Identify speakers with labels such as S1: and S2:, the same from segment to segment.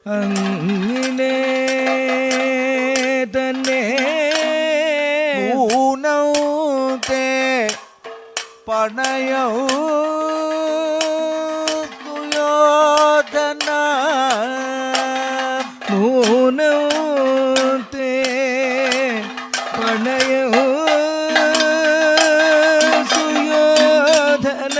S1: അങ്ങിനെ തന്നെ
S2: ഊനത്തെ പണയോ സുയോധന
S1: ഊനത്തെ പണയോ സുയോധന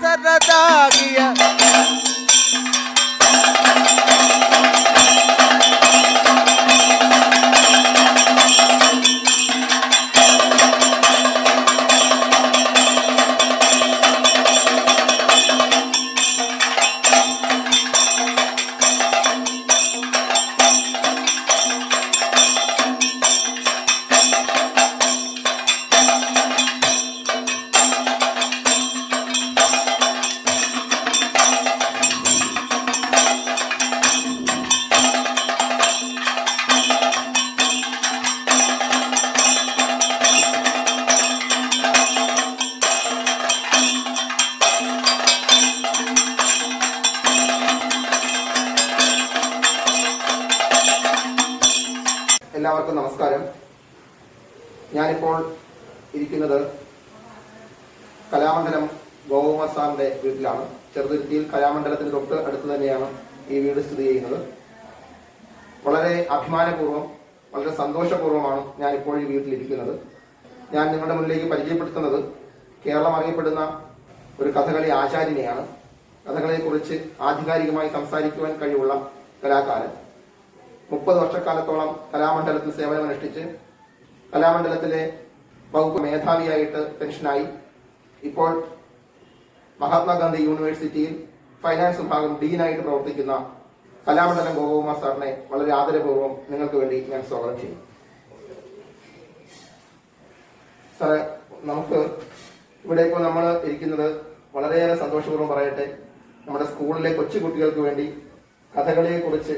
S2: ദശരഥാകിയ
S3: എല്ലാവർക്കും നമസ്കാരം. ഞാനിപ്പോൾ ഇരിക്കുന്നത് കലാമണ്ഡലം ഗോകുമാർ സാറിന്റെ വീട്ടിലാണ്. ചെറുതുരുത്തിയിൽ കലാമണ്ഡലത്തിന് തൊട്ട് അടുത്ത് തന്നെയാണ് ഈ വീട് സ്ഥിതി ചെയ്യുന്നത്. വളരെ അഭിമാനപൂർവ്വം, വളരെ സന്തോഷപൂർവ്വമാണ് ഞാനിപ്പോൾ ഈ വീട്ടിലിരിക്കുന്നത്. ഞാൻ നിങ്ങളുടെ മുന്നിലേക്ക് പരിചയപ്പെടുത്തുന്നത് കേരളം അറിയപ്പെടുന്ന ഒരു കഥകളി ആചാര്യനെയാണ്. കഥകളിയെക്കുറിച്ച് ആധികാരികമായി സംസാരിക്കുവാൻ കഴിവുള്ള കലാകാരൻ. 30 വർഷക്കാലത്തോളം കലാമണ്ഡലത്തിൽ സേവനമനുഷ്ഠിച്ച് കലാമണ്ഡലത്തിലെ വകുപ്പ് മേധാവിയായിട്ട് പെൻഷനായി ഇപ്പോൾ മഹാത്മാഗാന്ധി യൂണിവേഴ്സിറ്റിയിൽ ഫൈനാൻസ് വിഭാഗം ഡീനായിട്ട് പ്രവർത്തിക്കുന്ന കലാമണ്ഡലം ഗോകുമാർ സാറിനെ വളരെ ആദരപൂർവ്വം നിങ്ങൾക്ക് വേണ്ടി ഞാൻ സ്വാഗതം ചെയ്യും. സാറേ, നമുക്ക് ഇവിടെ ഇപ്പോൾ നമ്മൾ ഇരിക്കുന്നത് വളരെയേറെ സന്തോഷപൂർവ്വം പറയട്ടെ, നമ്മുടെ സ്കൂളിലെ കൊച്ചുകുട്ടികൾക്ക് വേണ്ടി കഥകളിയെക്കുറിച്ച്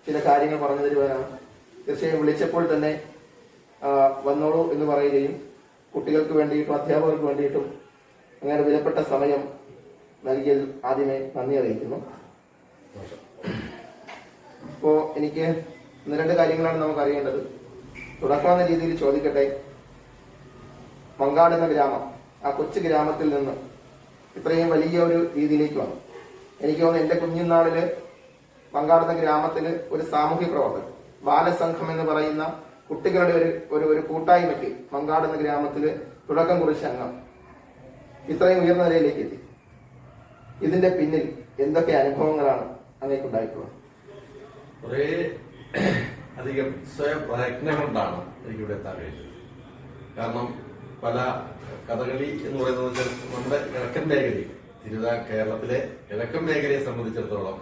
S3: ചില കാര്യങ്ങൾ പറഞ്ഞു തരുവാനാണ്. തീർച്ചയായും വിളിച്ചപ്പോൾ തന്നെ വന്നോളൂ എന്ന് പറയുകയും കുട്ടികൾക്ക് വേണ്ടിയിട്ടും അധ്യാപകർക്ക് വേണ്ടിയിട്ടും അങ്ങനെ വിലപ്പെട്ട സമയം നൽകിയതിൽ ആദ്യമേ നന്ദി അറിയിക്കുന്നു. ഇപ്പോൾ എനിക്ക് 1-2 കാര്യങ്ങളാണ് നമുക്ക് അറിയേണ്ടത്. തുടക്കമെന്ന രീതിയിൽ ചോദിക്കട്ടെ, മങ്കാട് എന്ന ഗ്രാമം, ആ കൊച്ചു ഗ്രാമത്തിൽ നിന്ന് ഇത്രയും വലിയ ഒരു രീതിയിലേക്ക് വന്നു. എനിക്ക് തോന്നുന്നു എൻ്റെ കുഞ്ഞുനാളില് മങ്കാട് എന്ന ഗ്രാമത്തിൽ ഒരു സാമൂഹ്യ പ്രവർത്തകർ, ബാലസംഘം എന്ന് പറയുന്ന കുട്ടികളുടെ ഒരു കൂട്ടായ്മയ്ക്ക് മങ്കാട് എന്ന ഗ്രാമത്തിൽ തുടക്കം കുറിച്ച അംഗം ഇത്രയും ഉയർന്ന നിലയിലേക്ക് എത്തി. ഇതിന്റെ പിന്നിൽ എന്തൊക്കെ അനുഭവങ്ങളാണ് അങ്ങേക്കുണ്ടായിട്ടുള്ളത്?
S4: കുറേ അധികം സ്വയം പ്രയത്നം കൊണ്ടാണ് എനിക്കിവിടെ എത്താൻ കഴിഞ്ഞത്. കാരണം പല കഥകളി എന്ന് പറയുന്നത് നമ്മുടെ കിഴക്കൻ മേഖലയിൽ, കേരളത്തിലെ കിഴക്കൻ മേഖലയെ സംബന്ധിച്ചിടത്തോളം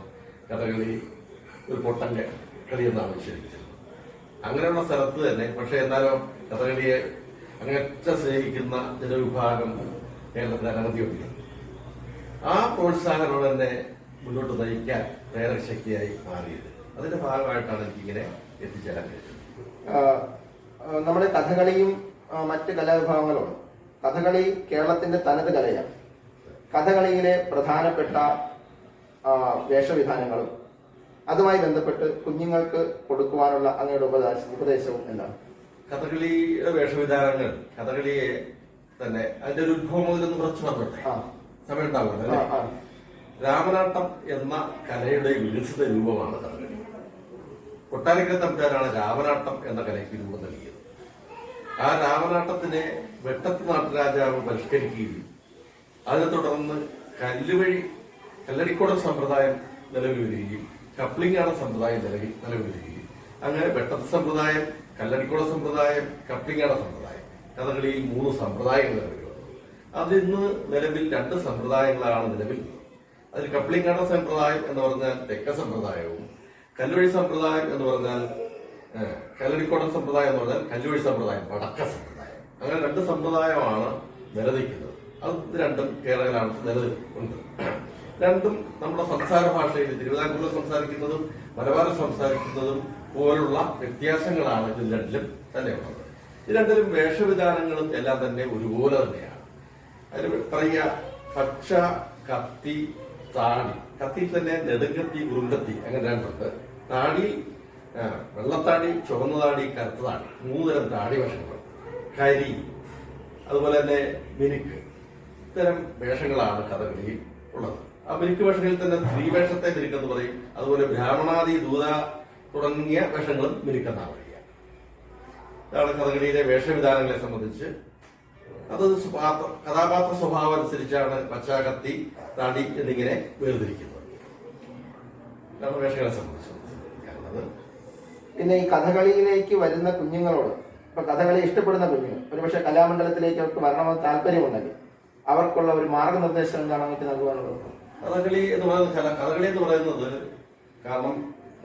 S4: കഥകളി ഒരു പൊട്ടൻ കളി എന്നാണ് വിശേഷിച്ചത്. അങ്ങനെയുള്ള സ്ഥലത്ത് തന്നെ പക്ഷെ എന്നാലും കഥകളിയെ അങ്ങേറ്റ സ്നേഹിക്കുന്ന ജനവിഭാഗം കേരളത്തിൽ അനവധിയുണ്ട്. ആ പ്രോത്സാഹനോട് തന്നെ മുന്നോട്ട് നയിക്കാൻ പ്രേരകശക്തിയായി മാറിയത്. അതിന്റെ ഭാഗമായിട്ടാണ് എനിക്കിങ്ങനെ എത്തിച്ചേരാൻ കഴിച്ചത്.
S3: നമ്മുടെ കഥകളിയും മറ്റ് കലാവിഭാഗങ്ങളുണ്ട്. കഥകളി കേരളത്തിന്റെ തനത് കലയാണ്. കഥകളിയിലെ പ്രധാനപ്പെട്ട വേഷവിധാനങ്ങളും അതുമായി ബന്ധപ്പെട്ട് കുഞ്ഞുങ്ങൾക്ക് കൊടുക്കുവാനുള്ള അങ്ങയുടെ ഉപദേശവും എന്താണ്?
S4: കഥകളിയുടെ വേഷവിധാനങ്ങൾ, കഥകളിയെ തന്നെ അതിന്റെ ഒരു ഉത്ഭവം മുതലൊന്ന് കുറച്ച് പറഞ്ഞോട്ടെ, സമയം ഉണ്ടാവുന്നത് അല്ലേ? രാമനാട്ടം എന്ന കലയുടെ വികസിത രൂപമാണ് കഥകളി. കൊട്ടാരക്കര തമ്പുരാനാണ് രാമനാട്ടം എന്ന കലയ്ക്ക് രൂപം നൽകിയത്. ആ രാമനാട്ടത്തിനെ വെട്ടത്ത് നാട്ടുരാജാവ് പരിഷ്കരിക്കുകയും അതിനെ തുടർന്ന് കല്ലടിക്കോടൻ സമ്പ്രദായം നിലവിൽ വരികയും കപ്ലിംഗാണ സമ്പ്രദായം നിലവിൽ വരികയും അങ്ങനെ വെട്ടത്ത് സമ്പ്രദായം, കല്ലടിക്കോടൻ സമ്പ്രദായം, കപ്ലിംഗാണ സമ്പ്രദായം, കഥകളിയിൽ 3 സമ്പ്രദായങ്ങൾ നിലവിൽ വന്നു. അതിന്ന് നിലവിൽ 2 സമ്പ്രദായങ്ങളാണ് നിലവിൽ. അതിൽ കപ്ലിംഗാണ സമ്പ്രദായം എന്ന് പറഞ്ഞാൽ തെക്ക സമ്പ്രദായവും കല്ലുവഴി സമ്പ്രദായം എന്ന് പറഞ്ഞാൽ കല്ലടിക്കോടൻ സമ്പ്രദായം എന്ന് പറഞ്ഞാൽ കല്ലുവഴി സമ്പ്രദായം, വടക്ക സമ്പ്രദായം. അങ്ങനെ 2 സമ്പ്രദായമാണ് നിലനിൽക്കുന്നത്. അത് 2 കേരളത്തിലാണ് നിലനിൽക്കുന്നത്. 2 നമ്മുടെ സംസാര ഭാഷയിൽ തിരുവിതാംകൂറിൽ സംസാരിക്കുന്നതും മലബാറിൽ സംസാരിക്കുന്നതും പോലുള്ള വ്യത്യാസങ്ങളാണ് ഇതിൽ 2ലും തന്നെ ഉള്ളത്. ഈ 2ലും വേഷവിധാനങ്ങളും എല്ലാം തന്നെ ഒരുപോലെ തന്നെയാണ്. അതിൽ പറയുക പച്ച, കത്തി, താടി. കത്തിയിൽ തന്നെ നെടുങ്കത്തി, കുറുങ്കത്തി അങ്ങനെ രണ്ടുണ്ട്. താടി വെള്ളത്താടി, ചുവന്ന താടി, കറുത്ത താടി, 3 തരം താടി വേഷങ്ങൾ. കരി, അതുപോലെ തന്നെ മിനുക്ക്, ഇത്തരം വേഷങ്ങളാണ് കഥകളിയിൽ ഉള്ളത്. ആ മിനുക്ക് വേഷങ്ങളിൽ തന്നെ സ്ത്രീവേഷത്തെ മിനുക്കെന്ന് പറയും. അതുപോലെ ബ്രാഹ്മണാദി, ദൂത തുടങ്ങിയ വേഷങ്ങളും മിനുക്കെന്നാണ് പറയുക. ഇതാണ് കഥകളിയിലെ വേഷവിധാനങ്ങളെ സംബന്ധിച്ച്. അത് കഥാപാത്ര സ്വഭാവം അനുസരിച്ചാണ് പച്ച, കത്തി, താടി എന്നിങ്ങനെ വേർതിരിക്കുന്നത്. ഇതാണ് വേഷങ്ങളെ സംബന്ധിച്ച്.
S3: പിന്നെ ഈ കഥകളിയിലേക്ക് വരുന്ന കുഞ്ഞുങ്ങളോട്, ഇപ്പൊ കഥകളി ഇഷ്ടപ്പെടുന്ന കുഞ്ഞുങ്ങൾ ഒരുപക്ഷെ കലാമണ്ഡലത്തിലേക്ക് അവർക്ക് വരണമെന്ന് താല്പര്യമുണ്ടെങ്കിൽ അവർക്കുള്ള ഒരു മാർഗനിർദ്ദേശം എന്താണ് നമുക്ക് നൽകുവാനുള്ളത്?
S4: കഥകളി എന്ന് പറയുന്നത് കാരണം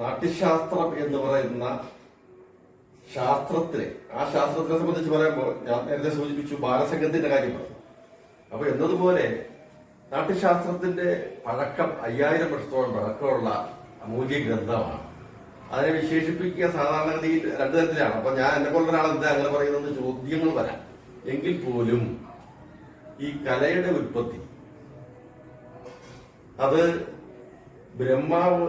S4: നാട്യശാസ്ത്രം എന്ന് പറയുന്ന ശാസ്ത്രത്തിനെ, ആ ശാസ്ത്രത്തിനെ സംബന്ധിച്ച് പറയുമ്പോൾ ഞാൻ നേരത്തെ സൂചിപ്പിച്ചു ബാലസംഘത്തിന്റെ കാര്യം പറഞ്ഞു. അപ്പൊ എന്നതുപോലെ നാട്യശാസ്ത്രത്തിന്റെ പഴക്കം 5000 വർഷത്തോളം പഴക്കമുള്ള അമൂല്യ ഗ്രന്ഥമാണ്. അതിനെ വിശേഷിപ്പിക്കുക സാധാരണഗതിയിൽ 2 തരത്തിലാണ്. അപ്പൊ ഞാൻ എന്നെ പോലുള്ള ഒരാൾ എന്താ അങ്ങനെ പറയുന്നത് ചോദ്യങ്ങൾ വരാം. എങ്കിൽ പോലും ഈ കലയുടെ ഉൽപ്പത്തി അത് ബ്രഹ്മാവ്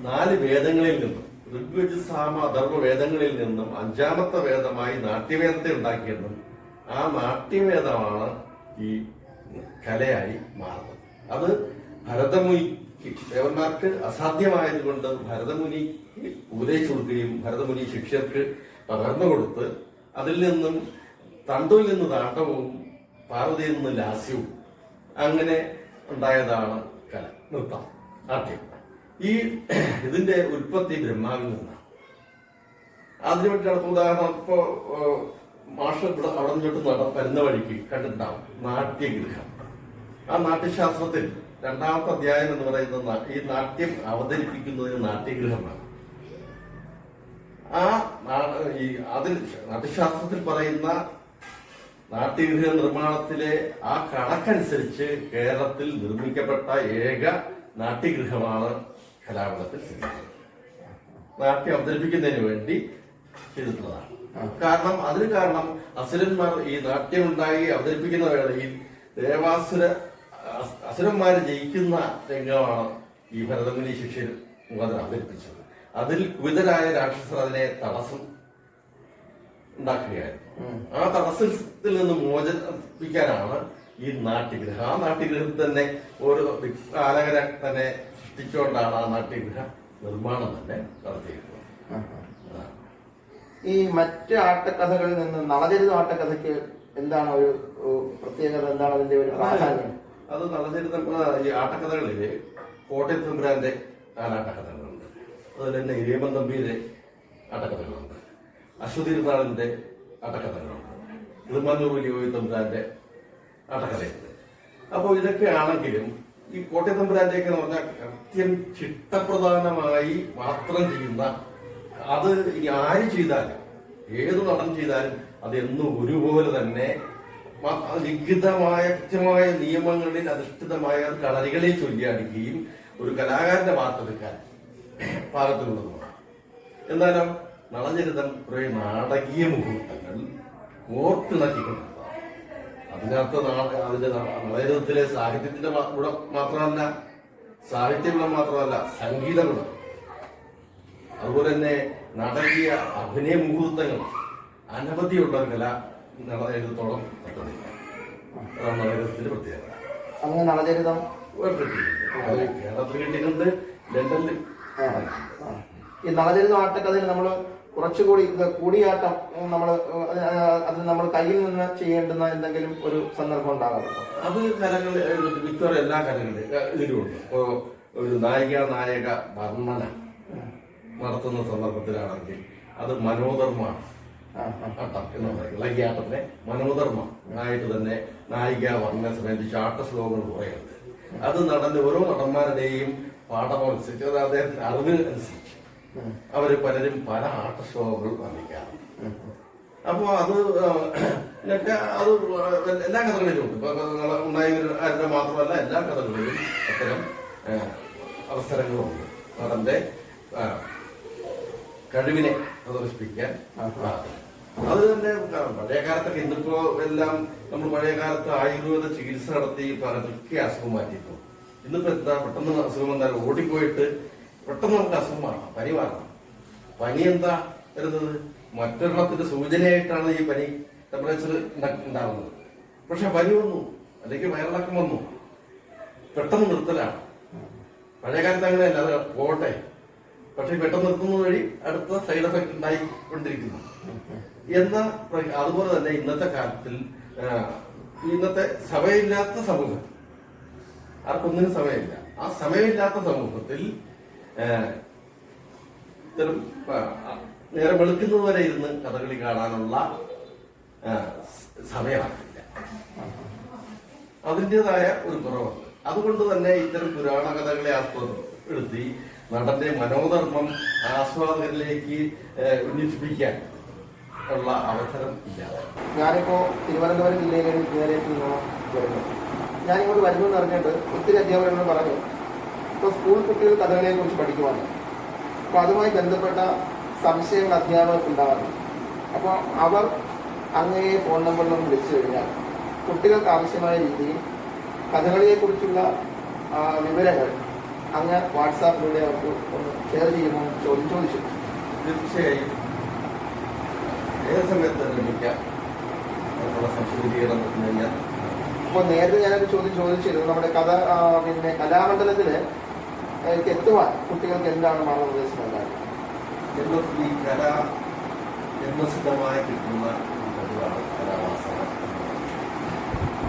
S4: 4 വേദങ്ങളിൽ നിന്നും, ഋഗ്വേദ, സാമ, അഥർവ വേദങ്ങളിൽ നിന്നും 5ാമത്തെ വേദമായി നാട്യവേദത്തെ ഉണ്ടാക്കിയെന്നും ആ നാട്യവേദമാണ് ഈ കലയായി മാറുന്നത്. അത് ഭരതമുനിക്ക്, ദേവന്മാർക്ക് അസാധ്യമായതുകൊണ്ട് ഭരതമുനിക്ക് ഉപദേശിച്ചു കൊടുക്കുകയും ഭരതമുനി ശിഷ്യർക്ക് പകർന്നു കൊടുത്ത് അതിൽ നിന്നും തണ്ടുവിൽ നിന്ന് താണ്ഡവും പാർവതിയിൽ നിന്ന് ലാസ്യവും അങ്ങനെ ഉണ്ടായതാണ് കല, നൃത്തം, നാട്യം. ഈ ഇതിന്റെ ഉൽപ്പത്തി ബ്രഹ്മാവിൽ നിന്നാണ്. അതിനു വേണ്ടിയാണ് ഉദാഹരണം ഇപ്പോ മാഷ ഇവിടെ അവിടെ നിന്നോട്ട് വരുന്ന വഴിക്ക് കണ്ടിട്ടുണ്ടാവും നാട്യഗൃഹം. ആ നാട്യശാസ്ത്രത്തിൽ 2ാമത്തെ അധ്യായം എന്ന് പറയുന്നത് ഈ നാട്യം അവതരിപ്പിക്കുന്നതിന് നാട്യഗൃഹമാണ്. അതിൽ നാട്യശാസ്ത്രത്തിൽ പറയുന്ന നാട്യഗൃഹ നിർമ്മാണത്തിലെ ആ കണക്കനുസരിച്ച് കേരളത്തിൽ നിർമ്മിക്കപ്പെട്ട ഏക നാട്യഗൃഹമാണ് കലാമണ്ഡലത്തിൽ സ്ഥിതിക്കുന്നത്. നാട്യം അവതരിപ്പിക്കുന്നതിന് വേണ്ടി ചെയ്തിട്ടുള്ളതാണ്. കാരണം അസുരന്മാർ ഈ നാട്യം ഉണ്ടായി അവതരിപ്പിക്കുന്ന വേളയിൽ അസുരന്മാര് ജയിക്കുന്ന രംഗമാണ് ഈ ഭരതമുനി ശിഷ്യർ മുഖാന്തരം അവതരിപ്പിച്ചത്. അതിൽ കുപിതരായ രാക്ഷസർ അതിനെ തടസ്സം ഉണ്ടാക്കുകയായിരുന്നു. ആ തടസ്സത്തിൽ നിന്ന് മോചിപ്പിക്കാനാണ് ഈ നാട്യഗൃഹം. ആ നാട്യഗൃഹത്തിൽ തന്നെ ഓരോ ആലകരെ തന്നെ സൃഷ്ടിച്ചുകൊണ്ടാണ് ആ നാട്യഗൃഹ നിർമ്മാണം തന്നെ നടത്തിയിരുന്നത്.
S3: ഈ മറ്റ് ആട്ടക്കഥകളിൽ നിന്ന് നളചരിത ആട്ടക്കഥയ്ക്ക് എന്താണ് ഒരു പ്രത്യേകത, എന്താണ് അതിന്റെ ഒരു പ്രാധാന്യം?
S4: അത് നളചരിതം ഈ ആട്ടക്കഥകളില് കോട്ടയം തമ്പുരാന്റെ ആട്ടക്കഥകളുണ്ട്, അതുപോലെ തന്നെ ഇരയമ്മൻ തമ്പിയുടെ ആട്ടക്കഥകളുണ്ട്, അശ്വതി തിരുനാളിന്റെ ആട്ടക്കഥകളുണ്ട്, തിരുമാനൂർ വലിയ തമ്പുരാന്റെ ആട്ടക്കഥയുണ്ട്. അപ്പോൾ ഇതൊക്കെ ആണെങ്കിലും ഈ കോട്ടയം തമ്പുരാന്റെയൊക്കെ എന്ന് പറഞ്ഞാൽ കൃത്യം ചിട്ടപ്രധാനമായി മാത്രം ചെയ്യുന്ന, അത് ഇനി ആര് ചെയ്താലും ഏത് നടൻ ചെയ്താലും അതെന്നും ഒരുപോലെ തന്നെ ലിഖിതമായ കൃത്യമായ നിയമങ്ങളിൽ അധിഷ്ഠിതമായ കളരികളെ ചൊല്ലിയാടുകയും ഒരു കലാകാരന്റെ വാർത്തെടുക്കാൻ പാകത്തിനുള്ളതുമാണ്. എന്നാലും നളചരിതം കുറെ നാടകീയ മുഹൂർത്തങ്ങൾ കോർത്തിണക്കിക്കൊണ്ടിരുന്നതാണ്. അതിനകത്ത് അതിന്റെ നളചരിതത്തിലെ സാഹിത്യത്തിന്റെ ഗുണം മാത്രമല്ല, സാഹിത്യഗുണം മാത്രമല്ല, സംഗീതഗുണം, അതുപോലെ തന്നെ നാടകീയ അഭിനയ മുഹൂർത്തങ്ങൾ അനവധിയുള്ള കല നളചരിതത്തോളം എത്തുന്നില്ല. അതാണ് നളചരിതത്തിന്റെ പ്രത്യേകത.
S3: അങ്ങനെ നളചരിതം
S4: കേരളത്തിൽ കിട്ടിയിട്ടുണ്ട്, ലണ്ടനിൽ.
S3: ഈ നളചരിത ആട്ടക്കഥയിൽ നമ്മൾ കുറച്ചുകൂടി കൂടിയാട്ടം അതിന് നമ്മൾ കയ്യിൽ നിന്ന് ചെയ്യേണ്ടുന്ന എന്തെങ്കിലും ഒരു സന്ദർഭം ഉണ്ടാകാറുണ്ടോ?
S4: അത് കലകൾ മിക്കവാറും എല്ലാ കലകളിലും ഇതിലുണ്ട്. ഒരു നായിക വർണ്ണന നടത്തുന്ന സന്ദർഭത്തിലാണെങ്കിൽ അത് മനോധർമ്മമാണ്. ആട്ടം എന്ന് പറയുന്നത് ഇളകിയാട്ടത്തിനെ മനോധർമ്മം ആയിട്ട് തന്നെ നായിക വർണ്ണനെ സംബന്ധിച്ച് ആട്ട ശ്ലോകങ്ങൾ കുറയുന്നത്. അത് ഓരോ നടന്മാരുടെയും പാഠമനുസരിച്ച്, അത് അദ്ദേഹത്തിന്റെ അറിവിനനുസരിച്ച് അവര് പലരും പല ആട്ട ശ്ലോകങ്ങൾ വർണ്ണിക്കാറുണ്ട്. അപ്പോ അത് എല്ലാ കഥകളിലും ഉണ്ട്. ഇപ്പൊ ഉണ്ടായവരുടെ മാത്രമല്ല, എല്ലാ കഥകളിലും അത്തരം അവസരങ്ങളുണ്ട്. നടന്റെ കഴിവിനെ പ്രദർശിപ്പിക്കാൻ. അത് തന്നെ പഴയ കാലത്തൊക്കെ ഇന്നിപ്പോ എല്ലാം നമ്മൾ പഴയ കാലത്ത് ആയുർവേദ ചികിത്സ നടത്തി പലർക്കെ അസുഖം മാറ്റിയിരുന്നു. ഇന്നിപ്പോ എന്താ പെട്ടെന്ന് അസുഖം വന്നാൽ ഓടിപ്പോയിട്ട് പെട്ടെന്ന് നമുക്ക് അസുഖം മാറണം, പനി മാറണം. പനി എന്താ വരുന്നത്? മറ്റൊരെണ്ണത്തിന്റെ സൂചനയായിട്ടാണ് ഈ പനി ടെമ്പറേച്ചർ ഉണ്ടാകുന്നത്. പക്ഷെ പനി വന്നു അല്ലെങ്കിൽ വയറിളക്കം വന്നു, പെട്ടെന്ന് നിർത്തലാണ്. പഴയ കാലത്ത് അങ്ങനെയല്ല, അത് പോട്ടെ. പക്ഷെ പെട്ടെന്ന് നിർത്തുന്നത് വഴി അടുത്ത സൈഡ് എഫക്ട് ഉണ്ടായിക്കൊണ്ടിരിക്കുന്നു എന്ന അതുപോലെ തന്നെ ഇന്നത്തെ കാലത്തിൽ ഇന്നത്തെ സമയമില്ലാത്ത സമൂഹം, ആർക്കൊന്നിനും സമയമില്ല. ആ സമയമില്ലാത്ത സമൂഹത്തിൽ ഇത്തരം നേരെ വെളുക്കുന്നത് വരെ ഇരുന്ന് കഥകളി കാണാനുള്ള സമയമാക്കില്ല. അതിൻ്റെതായ ഒരു കുറവുണ്ട്. അതുകൊണ്ട് തന്നെ ഇത്തരം പുരാണ കഥകളെ ആസ്പദപ്പെടുത്തി നടന്റെ മനോധർമ്മം ആസ്വാദകരിലേക്ക് ഉന്നയിപ്പിക്കാൻ ഉള്ള അവസരം ഇല്ലാതെ.
S3: ഞാനിപ്പോ തിരുവനന്തപുരം ജില്ലയിലെ വിദ്യാലയത്തിൽ നിന്നാണ് വരുന്നത്. ഞാനിങ്ങോട്ട് വരുന്നു എന്ന് അറിഞ്ഞിട്ട് ഒത്തിരി അധ്യാപകരോട് പറഞ്ഞു, ഇപ്പോൾ സ്കൂൾ കുട്ടികൾ കഥകളെ കുറിച്ച് പഠിക്കുവാണ്. അപ്പോൾ അതുമായി ബന്ധപ്പെട്ട സംശയങ്ങൾ അധ്യാപകർക്ക് ഉണ്ടാകാറുണ്ട്. അപ്പോൾ അവർ അങ്ങയെ ഫോൺ നമ്പറിലൊന്ന് വിളിച്ചു കഴിഞ്ഞാൽ കുട്ടികൾക്ക് ആവശ്യമായ രീതിയിൽ കഥകളിയെക്കുറിച്ചുള്ള വിവരങ്ങൾ അങ്ങ് വാട്സാപ്പിലൂടെ അവർക്ക് ഒന്ന് ഷെയർ ചെയ്യുമെന്ന് ചോദിച്ചു.
S4: തീർച്ചയായും ഏത് സമയത്ത് ലഭിക്കാം സംശുദ്ധീകരണം കഴിഞ്ഞാൽ.
S3: അപ്പോൾ നേരത്തെ ഞാനൊരു ചോദ്യം ചോദിച്ചിരുന്നു, നമ്മുടെ കഥ പിന്നെ കലാമണ്ഡലത്തിൽ എത്തുവാൻ കുട്ടികൾക്ക് എന്താണ് മാർഗനിർദ്ദേശം നൽകാൻ?
S4: ഈ കല ജന്മസിദ്ധമായി കിട്ടുന്ന കഴിവാണ് കലാവാസന.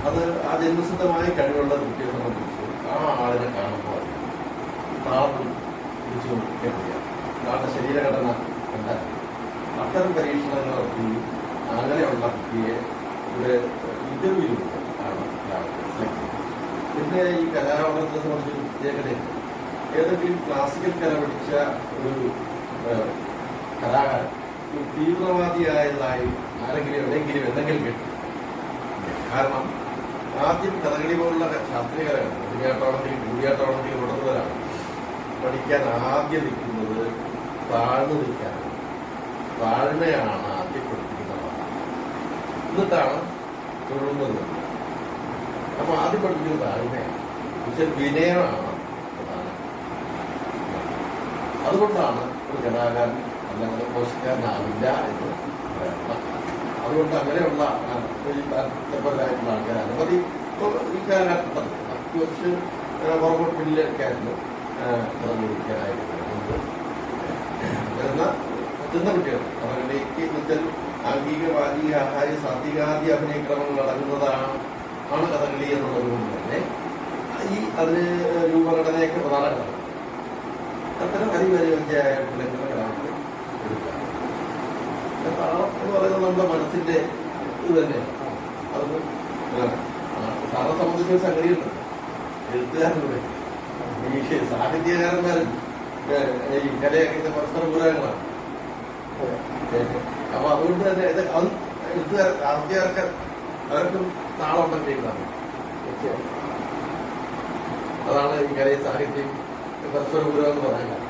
S4: അത് ആ ജന്മസിദ്ധമായ കഴിവുള്ള കുട്ടിയെ സംബന്ധിച്ച് ആ ആളിനെ കാണുമ്പോൾ താളം പിടിച്ചു നോക്കിയാൽ ആളുടെ ശരീരഘടന കണ്ടാൽ അത്തരം പരീക്ഷണങ്ങൾ നടത്തുകയും അങ്ങനെയുള്ള കുട്ടിയെ ഒരു ഇന്റർവ്യൂവിലൂടെ ആണ് പിന്നെ ഈ കലാപഠനത്തെ സംബന്ധിച്ച് പ്രത്യേകതയുണ്ട്. ഏതെങ്കിലും ക്ലാസിക്കൽ കല പഠിച്ച ഒരു കലാകാരൻ ഒരു തീവ്രവാദിയായതായി ആരെങ്കിലും എവിടെയെങ്കിലും എന്തെങ്കിലും കേട്ടു. കാരണം ആദ്യം കഥകളി പോലുള്ള ശാസ്ത്രീയ കലകൾ കുടിയാട്ടമാണെങ്കിലും കൂടിയാട്ടമാണെങ്കിലും ഉടനവരാണ് പഠിക്കാൻ ആദ്യം നിൽക്കുന്നത് താഴ്ന്നു നിൽക്കാനാണ്. താഴ്മയാണ് ആദ്യം പഠിപ്പിക്കുന്നത്, എന്നിട്ടാണ് തുടർന്നത്. അപ്പൊ ആദ്യം പഠിപ്പിക്കുന്നത് താഴ്മയാണ്, പക്ഷെ വിനയമാണ് പ്രധാനം. അതുകൊണ്ടാണ് ഒരു കലാകാരൻ അല്ലെങ്കിൽ പോഷകാരനാവില്ല എന്ന് പറയുന്നത്. അതുകൊണ്ട് അങ്ങനെയുള്ള താല്പര്യമായിട്ടുള്ള ആൾക്കാർ അനവധി ഈ കാലഘട്ടത്തിൽ അത്യാവശ്യം പുറകോട്ട് പിന്നിലേക്കായിരുന്നു നിർമ്മിക്കാനായിട്ട് വരുന്ന മുതിർന്ന കുട്ടികൾ അവരിലേക്ക് എന്നുവെച്ചാൽ ആംഗിക വാചിക ആഹാര സാത്വികാദി അഭിനയക്രമങ്ങൾ അടങ്ങുന്നതാണ് കഥകളി എന്നുള്ളത് കൊണ്ട് തന്നെ ഈ അതിന് രൂപഘടനയൊക്കെ പ്രധാനമാണ്. അത്തരം അതിപരിവഞ്ചായ കലാകാരൻ എടുക്കുക താളം എന്ന് പറയുന്നത് നമ്മുടെ മനസ്സിന്റെ ഇത് തന്നെയാണ്. അതൊന്നും സാറെ സംബന്ധിച്ചൊരു സംഗതിയുണ്ട്. എഴുത്തുകാരനുണ്ട്, ഈ സാഹിത്യകാരന്മാരും ഈ കലയൊക്കെ പരസ്പര പൂരകങ്ങളാണ്. അപ്പൊ അതുകൊണ്ട് തന്നെ ഇത് അത് എഴുത്തുകാർ സാഹിത്യകാർക്ക് അവർക്കും താളം ഉണ്ടെങ്കിലാണ്. അതാണ് ഈ കലയും സാഹിത്യം പരസ്പര പൂരകം എന്ന് പറയുന്നത്.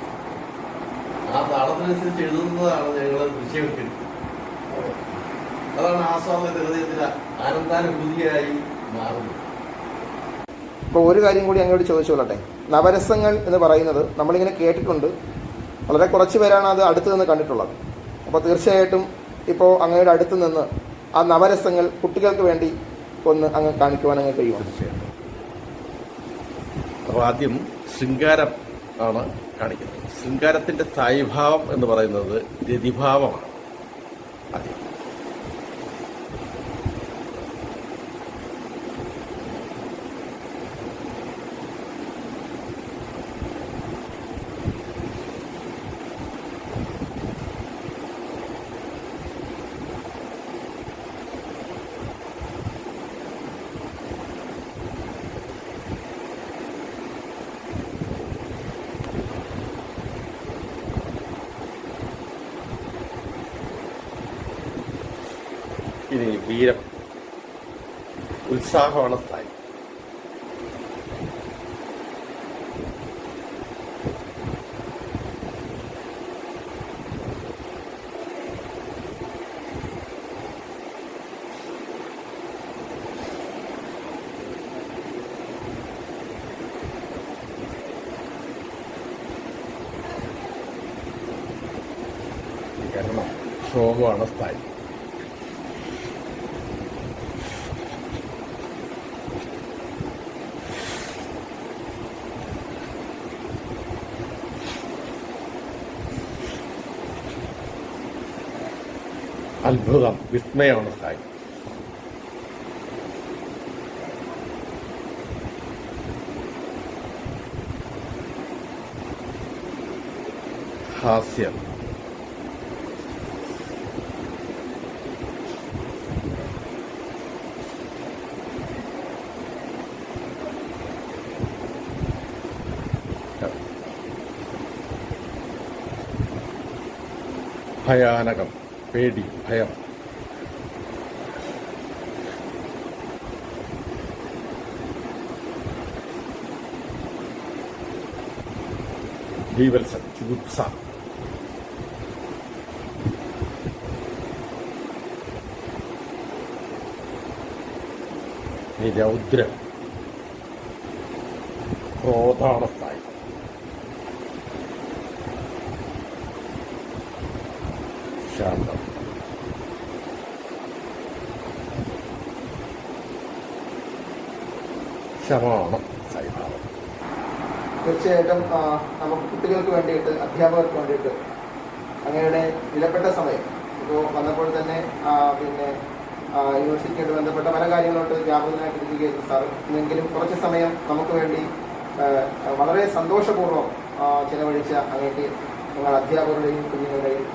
S4: ആ താളത്തിനനുസരിച്ച് എഴുതുന്നതാണ് ഞങ്ങൾ ദൃശ്യവൽക്കരിക്കുന്നത്. അതാണ് ആസ്വാദകന്റെ ഹൃദയത്തിന് ആനന്ദാനുഭൂതിയായി മാറുന്നത്.
S3: ഇപ്പോൾ ഒരു കാര്യം കൂടി അങ്ങോട്ട് ചോദിച്ചോളട്ടെ. നവരസങ്ങൾ എന്ന് പറയുന്നത് നമ്മളിങ്ങനെ കേട്ടിട്ടുണ്ട്, വളരെ കുറച്ച് പേരാണ് അത് അടുത്ത് നിന്ന് കണ്ടിട്ടുള്ളത്. അപ്പോൾ തീർച്ചയായിട്ടും ഇപ്പോൾ അങ്ങയുടെ അടുത്ത് നിന്ന് ആ നവരസങ്ങൾ കുട്ടികൾക്ക് വേണ്ടി ഒന്ന് അങ്ങ് കാണിക്കുവാൻ അങ്ങ് കഴിയുമോ?
S4: തീർച്ചയായിട്ടും. അപ്പോൾ ആദ്യം ശൃംഗാരം ആണ് കാണിക്കുന്നത്. ശൃംഗാരത്തിന്റെ സ്ഥായിഭാവം എന്ന് പറയുന്നത് രതിഭാവമാണ്. ആദ്യം ഇനി വീരം, ഉത്സാഹമാണ് സ്ഥായി. ശോകമാണ് സ്ഥായി. അത്ഭുതം, വിസ്മയമാണ് സ്ഥായി. ഹാസ്യം, ഭയാനകം, പേടി, ഭയം, ബീവത്സം, ചുഗുപ്സ, രൗദ്രം, ക്രോധാണ് സ്ഥായി. ശാന്തം, ശമാനം, സൈഭാവം.
S3: തീർച്ചയായിട്ടും നമുക്ക് കുട്ടികൾക്ക് വേണ്ടിയിട്ട്, അധ്യാപകർക്ക് വേണ്ടിയിട്ട് അങ്ങയുടെ വിലപ്പെട്ട സമയം ഇപ്പോൾ വന്നപ്പോൾ തന്നെ പിന്നെ യൂണിവേഴ്സിറ്റിയായിട്ട് ബന്ധപ്പെട്ട പല കാര്യങ്ങളോട്ട് വ്യാപകമായിട്ട് ഇരിക്കുകയായിരുന്നു സാർ. എന്നെങ്കിലും കുറച്ച് സമയം നമുക്ക് വേണ്ടി വളരെ സന്തോഷപൂർവ്വം ചിലവഴിച്ച അങ്ങേക്ക് ഞങ്ങൾ അധ്യാപകരുടെയും കുഞ്ഞുങ്ങളുടെയും